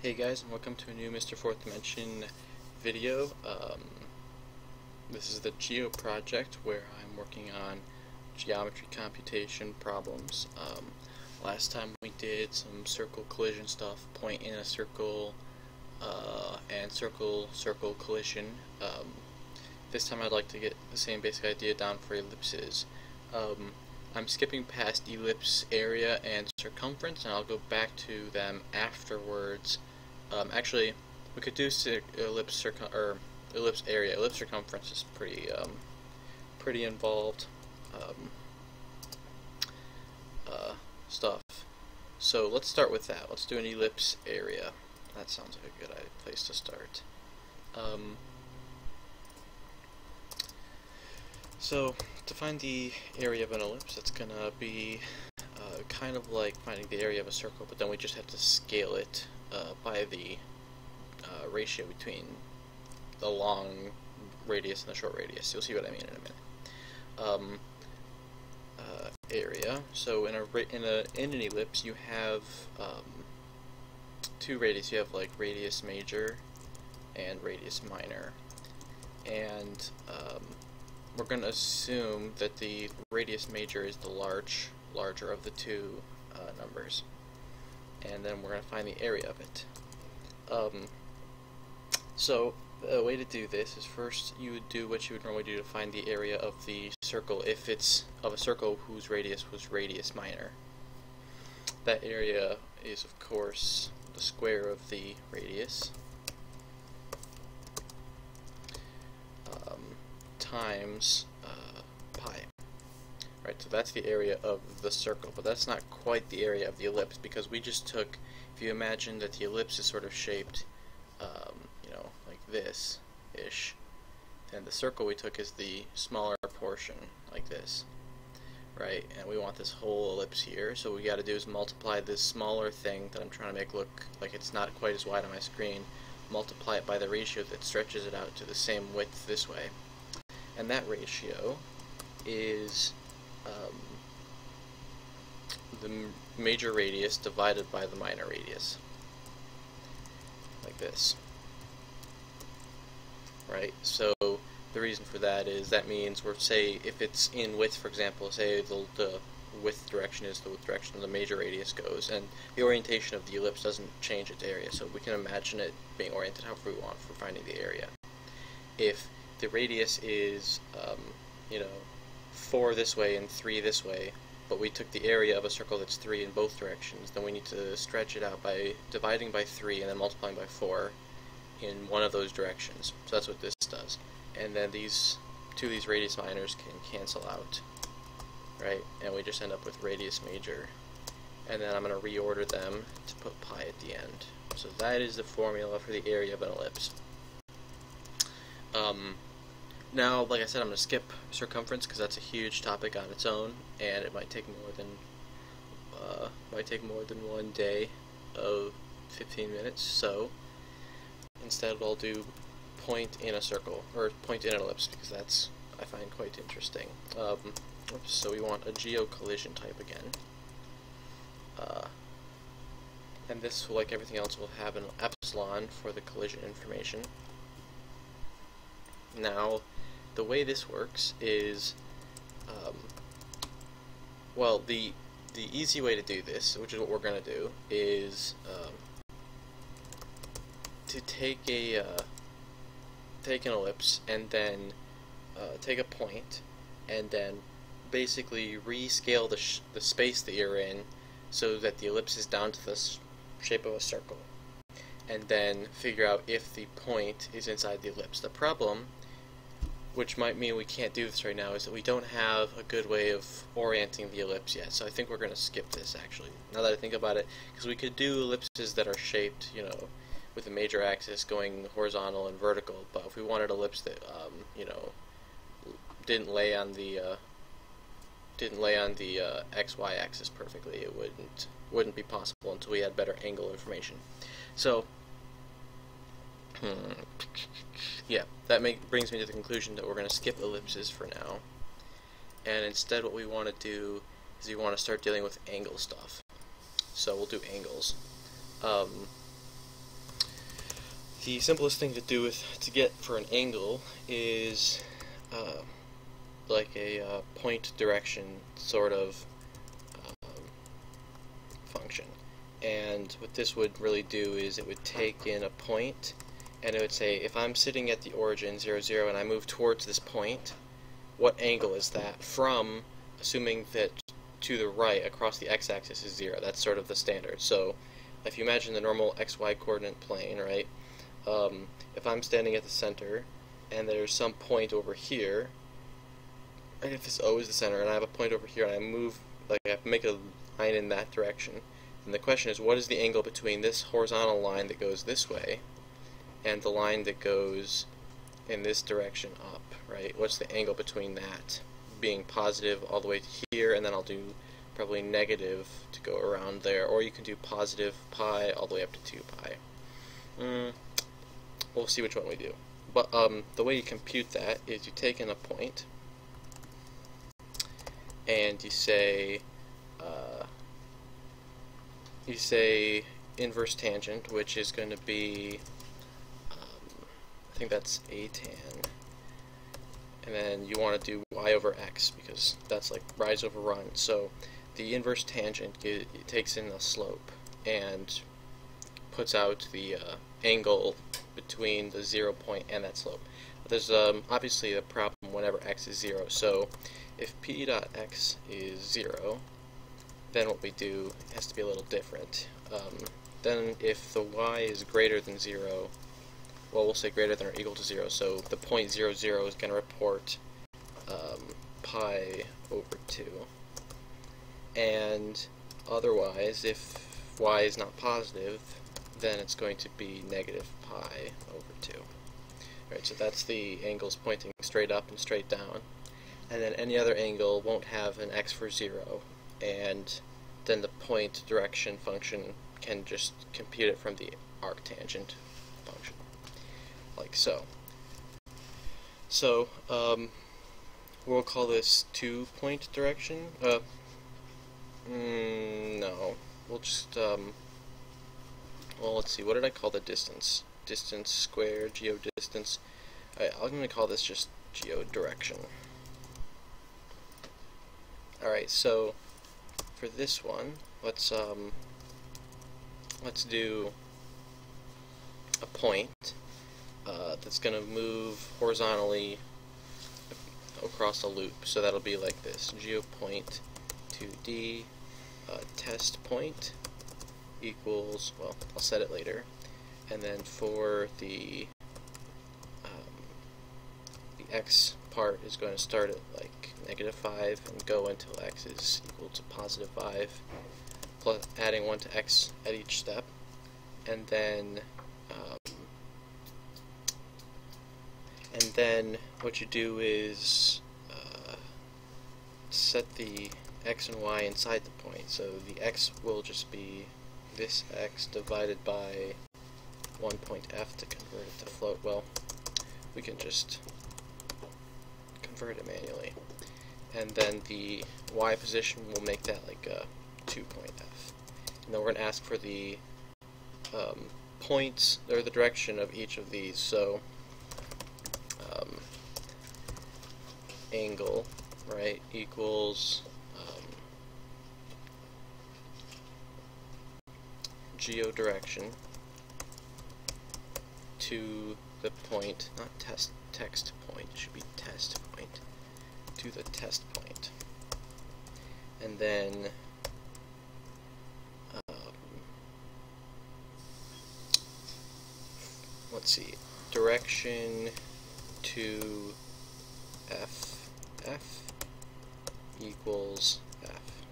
Hey guys, and welcome to a new Mr. Fourth Dimension video. This is the Geo project where I'm working on geometry computation problems. Last time we did some circle collision stuff, point in a circle and circle collision. This time I'd like to get the same basic idea down for ellipses. I'm skipping past ellipse area and circumference, and I'll go back to them afterwards. Actually, we could do ellipse area. Ellipse circumference is pretty involved stuff. So let's start with that. Let's do an ellipse area. That sounds like a good place to start. So to find the area of an ellipse, it's gonna be kind of like finding the area of a circle, but then we just have to scale it by the ratio between the long radius and the short radius. You'll see what I mean in a minute. Area. So in an ellipse, you have two radius. You have like radius major and radius minor, and we're going to assume that the radius major is the larger of the two numbers, and then we're going to find the area of it. So the way to do this is first you would do what you would normally do to find the area of the circle if it's of a circle whose radius was radius minor. That area is of course the square of the radius times pi. Right, so that's the area of the circle, but that's not quite the area of the ellipse, because we just took, if you imagine that the ellipse is sort of shaped like this-ish, then the circle we took is the smaller portion, like this, right? And we want this whole ellipse here, so what we got to do is multiply this smaller thing that I'm trying to make look like it's not quite as wide on my screen, multiply it by the ratio that stretches it out to the same width this way. And that ratio is the major radius divided by the minor radius, like this. Right? So the reason for that is that means say if it's in width, for example, say the width direction is the direction the major radius goes, and the orientation of the ellipse doesn't change its area, so we can imagine it being oriented however we want for finding the area. If the radius is 4 this way and 3 this way, but we took the area of a circle that's 3 in both directions, then we need to stretch it out by dividing by 3 and then multiplying by 4 in one of those directions. So that's what this does. And then these radius minors can cancel out, right? And we just end up with radius major. And then I'm going to reorder them to put pi at the end. So that is the formula for the area of an ellipse. Now, like I said, I'm going to skip circumference because that's a huge topic on its own, and it might take more than one day of 15 minutes. So instead, I'll do point in a circle, or point in an ellipse, because that's I find quite interesting. So we want a geo collision type again, and this, like everything else, will have an epsilon for the collision information. Now, the way this works is, well, the easy way to do this, which is what we're going to do, is to take an ellipse and then take a point and then basically rescale the space that you're in so that the ellipse is down to the shape of a circle, and then figure out if the point is inside the ellipse. The problem, which might mean we can't do this right now, is that we don't have a good way of orienting the ellipse yet. So I think we're going to skip this, actually, now that I think about it, because we could do ellipses that are shaped, with a major axis going horizontal and vertical, but if we wanted an ellipse that, didn't lay on the XY axis perfectly, it wouldn't be possible until we had better angle information. So yeah, that brings me to the conclusion that we're going to skip ellipses for now, and instead what we want to do is we want to start dealing with angle stuff. So we'll do angles. the simplest thing to do to get for an angle is like a point direction sort of function. And what this would really do is it would take in a point, and it would say, if I'm sitting at the origin 0, 0, and I move towards this point, what angle is that from, assuming that to the right across the x-axis is 0. That's sort of the standard. So if you imagine the normal xy coordinate plane, right, if I'm standing at the center and there's some point over here, right, if this O is the center and I have a point over here and I move, like I have to make a line in that direction, then the question is, what is the angle between this horizontal line that goes this way and the line that goes in this direction up, right? What's the angle between that being positive all the way to here, and then I'll do probably negative to go around there, or you can do positive pi all the way up to 2 pi. We'll see which one we do. But the way you compute that is you take in a point and you say inverse tangent, which is going to be I think that's a tan, and then you want to do y over x because that's like rise over run. So the inverse tangent, it takes in the slope and puts out the angle between the 0 point and that slope. There's obviously a problem whenever x is 0. So if p dot x is 0, then what we do has to be a little different. Then if the y is greater than 0, well, we'll say greater than or equal to 0, so the point 0, 0 is going to report pi over 2. And otherwise, if y is not positive, then it's going to be negative pi over 2. Alright, so that's the angles pointing straight up and straight down. And then any other angle won't have an x for 0, and then the point direction function can just compute it from the arctangent function, like so. So, we'll call this 2-point direction. No, we'll just, well, let's see, what did I call the distance? Distance squared, geodistance. Alright, I'm going to call this just geodirection. Alright, so for this one, let's do a point that's going to move horizontally across a loop. So that'll be like this: geopoint 2D test point equals, well, I'll set it later. And then for the x part is going to start at like -5 and go until x is equal to +5, plus adding 1 to x at each step. And then what you do is set the x and y inside the point. So the x will just be this x divided by 1 point f to convert it to float. Well, we can just convert it manually. And then the y position will make that like a 2 point f. And then we're going to ask for the points, or the direction of each of these. So angle, right, equals geodirection to the point, not text point, it should be test point, to the test point. And then let's see, direction to f equals f,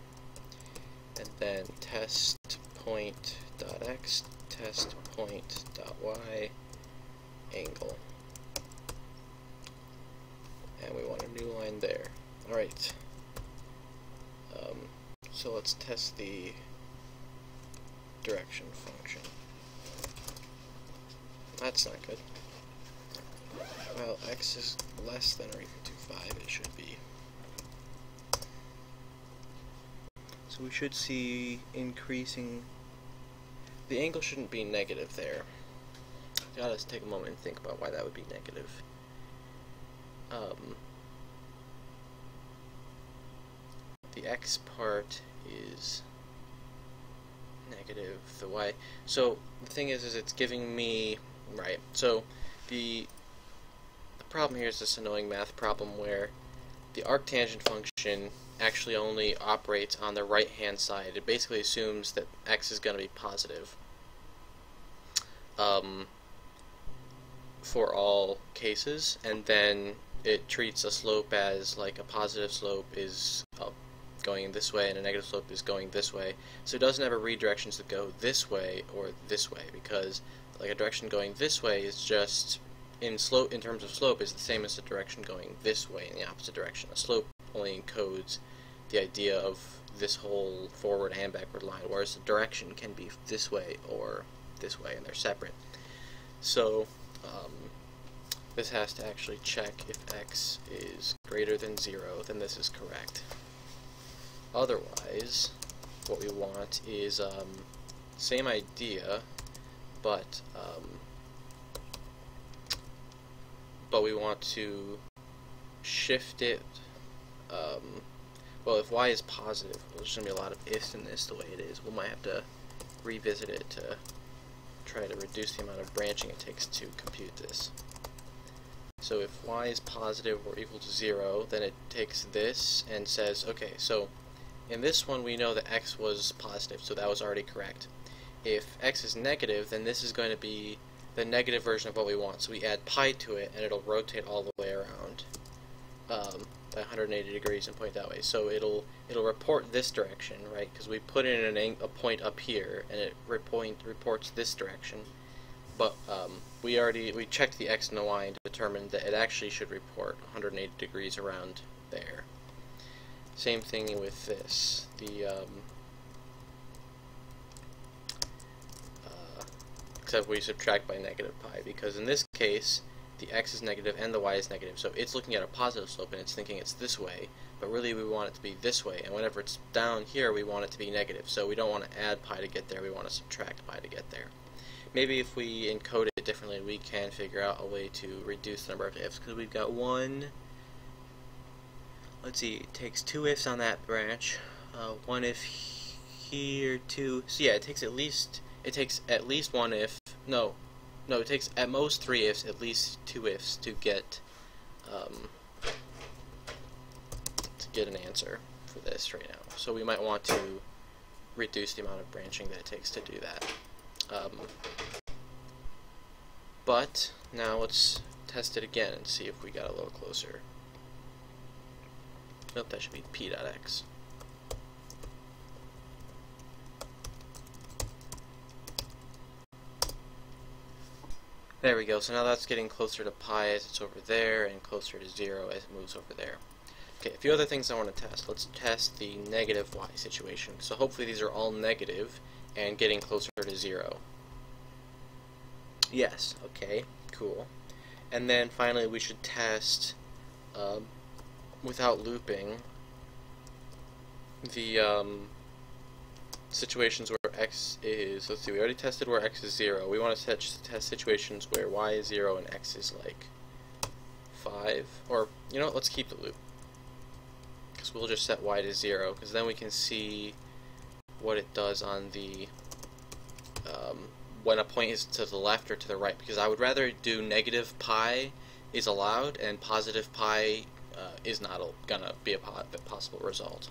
and then test point dot x, test point dot y, angle, and we want a new line there. Alright, so let's test the direction function. That's not good. Well, x is less than or equal to 5, it should be. So we should see increasing. The angle shouldn't be negative there. gotta take a moment and think about why that would be negative. The x part is negative, the y. So the thing is it's giving me, right, so the problem here is this annoying math problem where the arctangent function actually only operates on the right hand side. It basically assumes that x is going to be positive for all cases, and then it treats a slope as like a positive slope is going this way and a negative slope is going this way. So it doesn't ever read directions that go this way or this way, because like a direction going this way is just in terms of slope is the same as the direction going this way in the opposite direction. A slope only encodes the idea of this whole forward and backward line, whereas the direction can be this way or this way, and they're separate. So this has to actually check if x is greater than 0, then this is correct. Otherwise, what we want is same idea, but we want to shift it. Well, if y is positive, there's going to be a lot of ifs in this the way it is. We might have to revisit it to try to reduce the amount of branching it takes to compute this. So if y is positive or equal to 0, then it takes this and says, okay, so in this one we know that x was positive, so that was already correct. If x is negative, then this is going to be the negative version of what we want. So we add pi to it, and it'll rotate all the way around by 180 degrees and point that way. So it'll report this direction, right? Because we put in a point up here, and it reports this direction. But we checked the x and the y and determined that it actually should report 180 degrees around there. Same thing with this. Except we subtract by negative pi, because in this case the x is negative and the y is negative, so it's looking at a positive slope and it's thinking it's this way, but really we want it to be this way, and whenever it's down here we want it to be negative, so we don't want to add pi to get there, we want to subtract pi to get there. Maybe if we encode it differently we can figure out a way to reduce the number of ifs, because we've got one, let's see, it takes 2 ifs on that branch, 1 if here, 2, so yeah, it takes at least 1 if, no, it takes at most 3 ifs, at least 2 ifs to get an answer for this right now. So we might want to reduce the amount of branching that it takes to do that. But now let's test it again and see if we got a little closer. Nope, that should be p.x. There we go, so now that's getting closer to pi as it's over there, and closer to 0 as it moves over there. Okay, a few other things I want to test. Let's test the negative y situation. So hopefully these are all negative and getting closer to 0. Yes, okay, cool. And then finally we should test, without looping, the situations where x is, let's see, we already tested where x is 0. We want to test situations where y is 0 and x is like 5. Or, you know what, let's keep the loop, because we'll just set y to 0, because then we can see what it does on the when a point is to the left or to the right, because I would rather do negative pi is allowed and positive pi is not gonna be a possible result.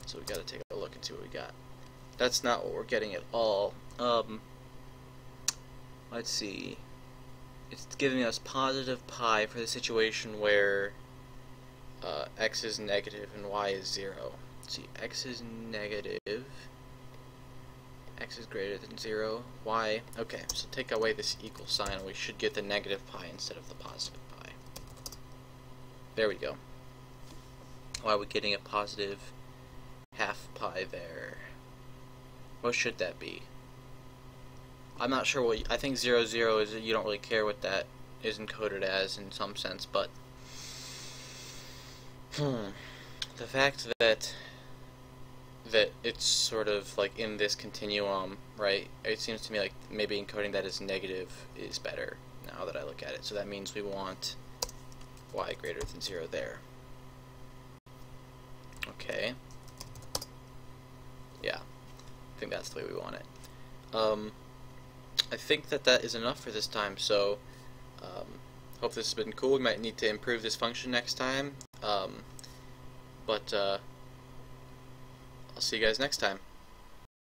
So we got to take a look and see what we got. That's not what we're getting at all. Let's see. It's giving us positive pi for the situation where x is negative and y is 0. Let's see, x is negative, x is greater than 0, y, okay, so take away this equal sign and we should get the negative pi instead of the positive pi. There we go. Why are we getting a positive half pi there? What should that be? I'm not sure what, I think 0, 0 is, you don't really care what that is encoded as in some sense, but the fact that that it's sort of like in this continuum, right? It seems to me like maybe encoding that as negative is better now that I look at it. So that means we want y greater than 0 there. Okay. Yeah, I think that's the way we want it. I think that is enough for this time, so hope this has been cool. We might need to improve this function next time, but I'll see you guys next time.